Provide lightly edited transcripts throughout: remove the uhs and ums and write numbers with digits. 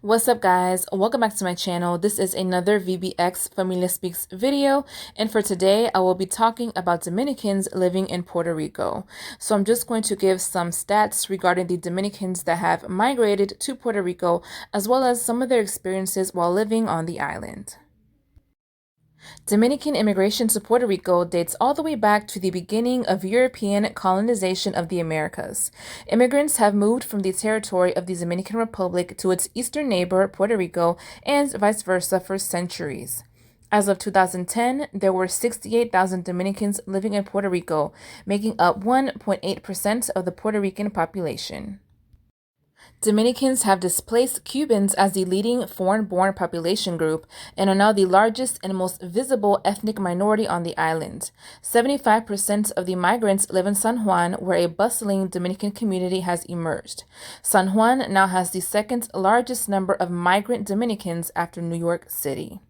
What's up, guys? Welcome back to my channel. This is another VBX Familia Speaks video, and for today I will be talking about Dominicans living in Puerto Rico. So I'm just going to give some stats regarding the Dominicans that have migrated to Puerto Rico, as well as some of their experiences while living on the island. Dominican immigration to Puerto Rico dates all the way back to the beginning of European colonization of the Americas. Immigrants have moved from the territory of the Dominican Republic to its eastern neighbor, Puerto Rico, and vice versa for centuries. As of 2010, there were 68,000 Dominicans living in Puerto Rico, making up 1.8% of the Puerto Rican population. Dominicans have displaced Cubans as the leading foreign-born population group and are now the largest and most visible ethnic minority on the island. 75% of the migrants live in San Juan, where a bustling Dominican community has emerged. San Juan now has the second largest number of migrant Dominicans after New York City.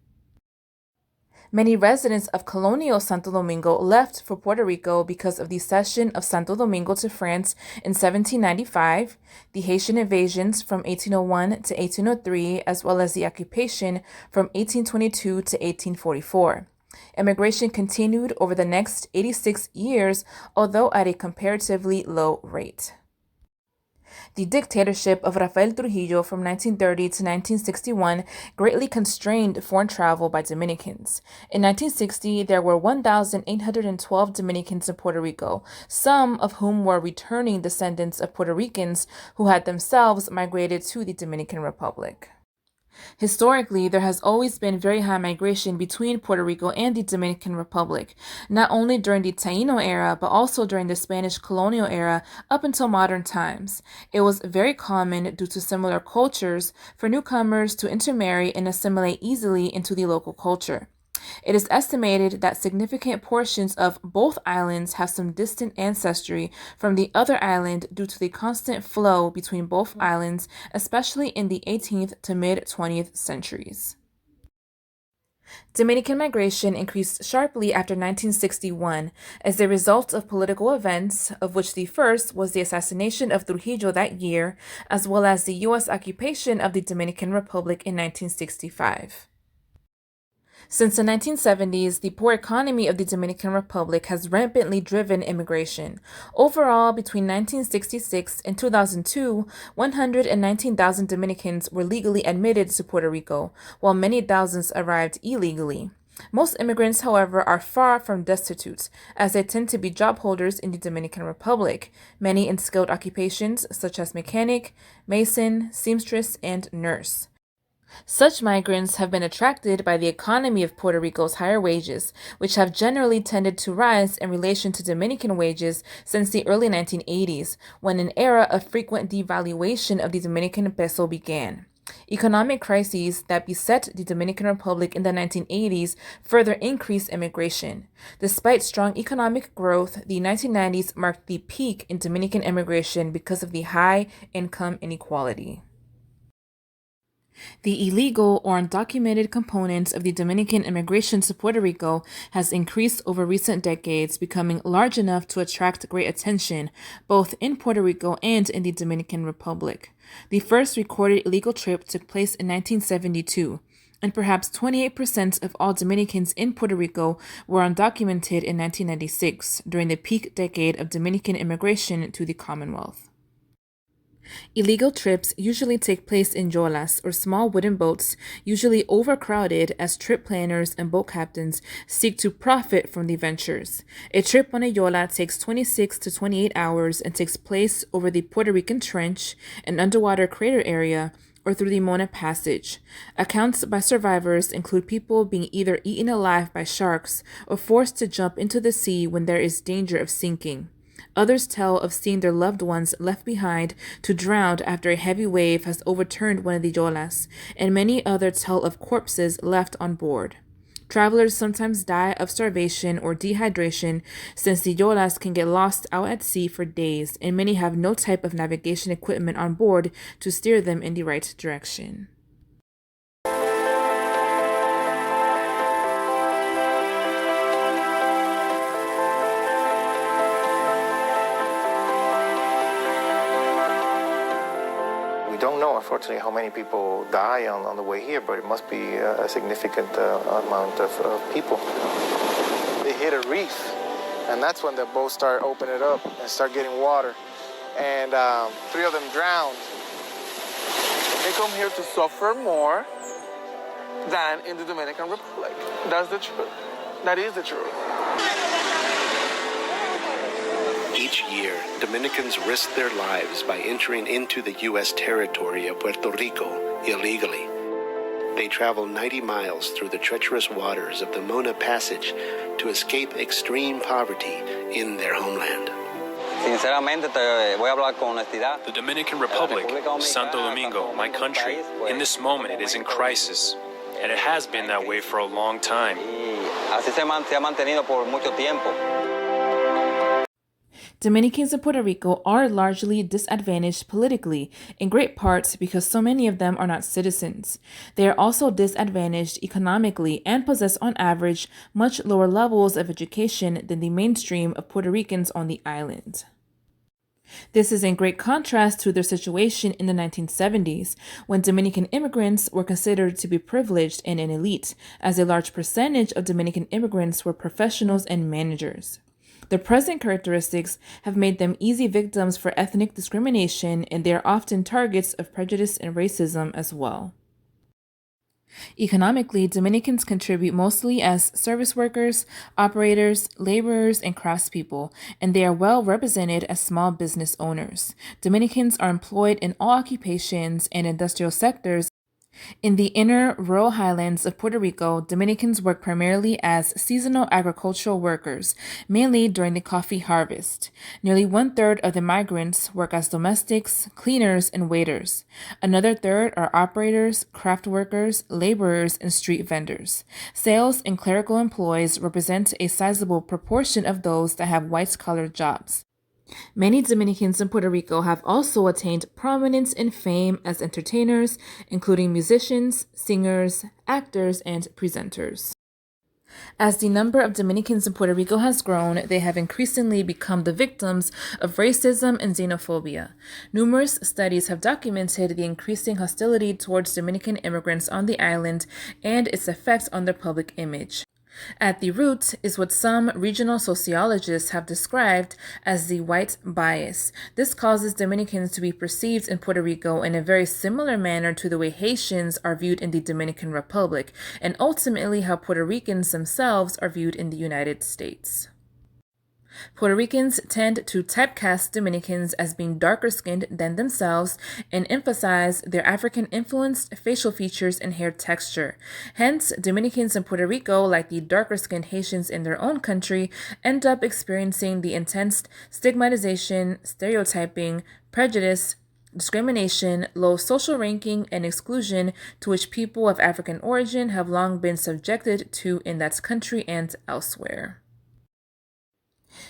Many residents of colonial Santo Domingo left for Puerto Rico because of the cession of Santo Domingo to France in 1795, the Haitian invasions from 1801 to 1803, as well as the occupation from 1822 to 1844. Immigration continued over the next 86 years, although at a comparatively low rate. The dictatorship of Rafael Trujillo from 1930 to 1961 greatly constrained foreign travel by Dominicans. In 1960, there were 1,812 Dominicans in Puerto Rico, some of whom were returning descendants of Puerto Ricans who had themselves migrated to the Dominican Republic. Historically, there has always been very high migration between Puerto Rico and the Dominican Republic, not only during the Taino era, but also during the Spanish colonial era up until modern times. It was very common, due to similar cultures, for newcomers to intermarry and assimilate easily into the local culture. It is estimated that significant portions of both islands have some distant ancestry from the other island due to the constant flow between both islands, especially in the 18th to mid-20th centuries. Dominican migration increased sharply after 1961 as a result of political events, of which the first was the assassination of Trujillo that year, as well as the U.S. occupation of the Dominican Republic in 1965. Since the 1970s, the poor economy of the Dominican Republic has rampantly driven immigration. Overall, between 1966 and 2002, 119,000 Dominicans were legally admitted to Puerto Rico, while many thousands arrived illegally. Most immigrants, however, are far from destitute, as they tend to be job holders in the Dominican Republic, many in skilled occupations such as mechanic, mason, seamstress, and nurse. Such migrants have been attracted by the economy of Puerto Rico's higher wages, which have generally tended to rise in relation to Dominican wages since the early 1980s, when an era of frequent devaluation of the Dominican peso began. Economic crises that beset the Dominican Republic in the 1980s further increased immigration. Despite strong economic growth, the 1990s marked the peak in Dominican immigration because of the high income inequality. The illegal or undocumented component of the Dominican immigration to Puerto Rico has increased over recent decades, becoming large enough to attract great attention, both in Puerto Rico and in the Dominican Republic. The first recorded illegal trip took place in 1972, and perhaps 28% of all Dominicans in Puerto Rico were undocumented in 1996, during the peak decade of Dominican immigration to the Commonwealth. Illegal trips usually take place in yolas, or small wooden boats, usually overcrowded, as trip planners and boat captains seek to profit from the ventures. A trip on a yola takes 26 to 28 hours and takes place over the Puerto Rican Trench, an underwater crater area, or through the Mona Passage. Accounts by survivors include people being either eaten alive by sharks or forced to jump into the sea when there is danger of sinking. Others tell of seeing their loved ones left behind to drown after a heavy wave has overturned one of the yolas, and many others tell of corpses left on board. Travelers sometimes die of starvation or dehydration, since the yolas can get lost out at sea for days, and many have no type of navigation equipment on board to steer them in the right direction. We don't know, unfortunately, how many people die on the way here, but it must be a significant amount of people. They hit a reef, and that's when the boats start opening up and start getting water. And 3 of them drowned. They come here to suffer more than in the Dominican Republic. That's the truth. That is the truth. Each year, Dominicans risk their lives by entering into the U.S. territory of Puerto Rico illegally. They travel 90 miles through the treacherous waters of the Mona Passage to escape extreme poverty in their homeland. The Dominican Republic, Santo Domingo, my country, in this moment it is in crisis, and it has been that way for a long time. Dominicans in Puerto Rico are largely disadvantaged politically, in great part because so many of them are not citizens. They are also disadvantaged economically and possess on average much lower levels of education than the mainstream of Puerto Ricans on the island. This is in great contrast to their situation in the 1970s, when Dominican immigrants were considered to be privileged and an elite, as a large percentage of Dominican immigrants were professionals and managers. The present characteristics have made them easy victims for ethnic discrimination, and they are often targets of prejudice and racism as well. Economically, Dominicans contribute mostly as service workers, operators, laborers, and craftspeople, and they are well represented as small business owners. Dominicans are employed in all occupations and industrial sectors. In the inner rural highlands of Puerto Rico, Dominicans work primarily as seasonal agricultural workers, mainly during the coffee harvest. Nearly 1/3 of the migrants work as domestics, cleaners, and waiters. Another third are operators, craft workers, laborers, and street vendors. Sales and clerical employees represent a sizable proportion of those that have white-collar jobs. Many Dominicans in Puerto Rico have also attained prominence and fame as entertainers, including musicians, singers, actors, and presenters. As the number of Dominicans in Puerto Rico has grown, they have increasingly become the victims of racism and xenophobia. Numerous studies have documented the increasing hostility towards Dominican immigrants on the island and its effects on their public image. At the root is what some regional sociologists have described as the white bias. This causes Dominicans to be perceived in Puerto Rico in a very similar manner to the way Haitians are viewed in the Dominican Republic, and ultimately how Puerto Ricans themselves are viewed in the United States. Puerto Ricans tend to typecast Dominicans as being darker-skinned than themselves and emphasize their African-influenced facial features and hair texture. Hence, Dominicans in Puerto Rico, like the darker-skinned Haitians in their own country, end up experiencing the intense stigmatization, stereotyping, prejudice, discrimination, low social ranking, and exclusion to which people of African origin have long been subjected to in that country and elsewhere.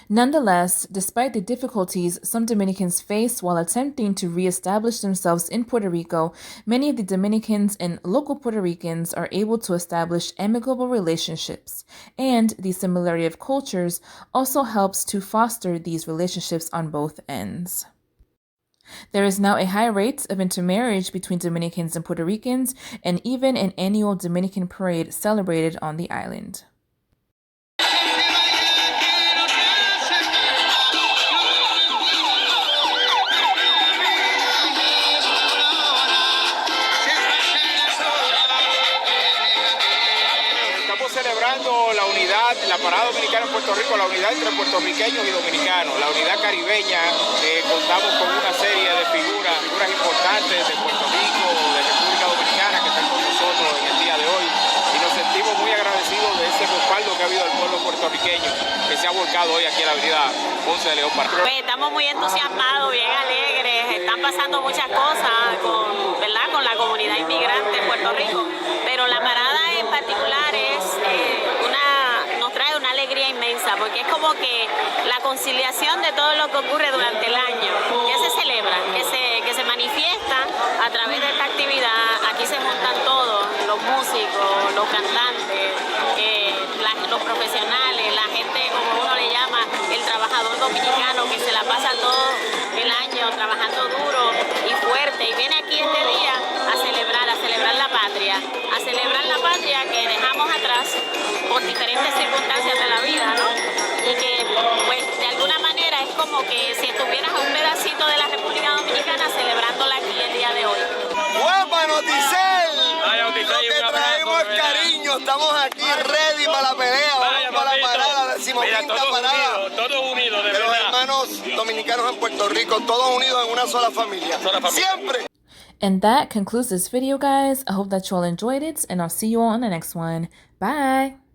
Nonetheless, despite the difficulties some Dominicans face while attempting to reestablish themselves in Puerto Rico, many of the Dominicans and local Puerto Ricans are able to establish amicable relationships, and the similarity of cultures also helps to foster these relationships on both ends. There is now a high rate of intermarriage between Dominicans and Puerto Ricans, and even an annual Dominican parade celebrated on the island. Celebrando la unidad, la parada dominicana en Puerto Rico, la unidad entre puertorriqueños y dominicanos, la unidad caribeña. Contamos con una serie de figuras importantes de Puerto Rico, de República Dominicana, que están con nosotros en el día de hoy, y nos sentimos muy agradecidos de ese respaldo que ha habido del pueblo puertorriqueño, que se ha volcado hoy aquí en la avenida Ponce de León. Pues estamos muy entusiasmados, bien alegres, están pasando muchas cosas con la comunidad inmigrante en Puerto Rico, pero la parada en particular nos trae una alegría inmensa, porque es como que la conciliación de todo lo que ocurre durante el año, que se celebra, que se manifiesta a través de esta actividad. Aquí se juntan todos, los músicos, los cantantes, los profesionales, la gente, como uno le llama, el trabajador dominicano, que se la pasa todo el año trabajando duro y fuerte, y viene aquí como que si estuvieras a un pedacito de la República Dominicana celebrándola aquí el día de hoy. ¡Guapa, Noticel! Lo que traemos es cariño, estamos aquí ready para la pelea, vamos para la parada, la decimoquinta parada. Todos unidos, de los verdad. Hermanos dominicanos en Puerto Rico, todos unidos en una sola familia. Siempre. And that concludes this video, guys. I hope that you all enjoyed it, and I'll see you all on the next one. Bye!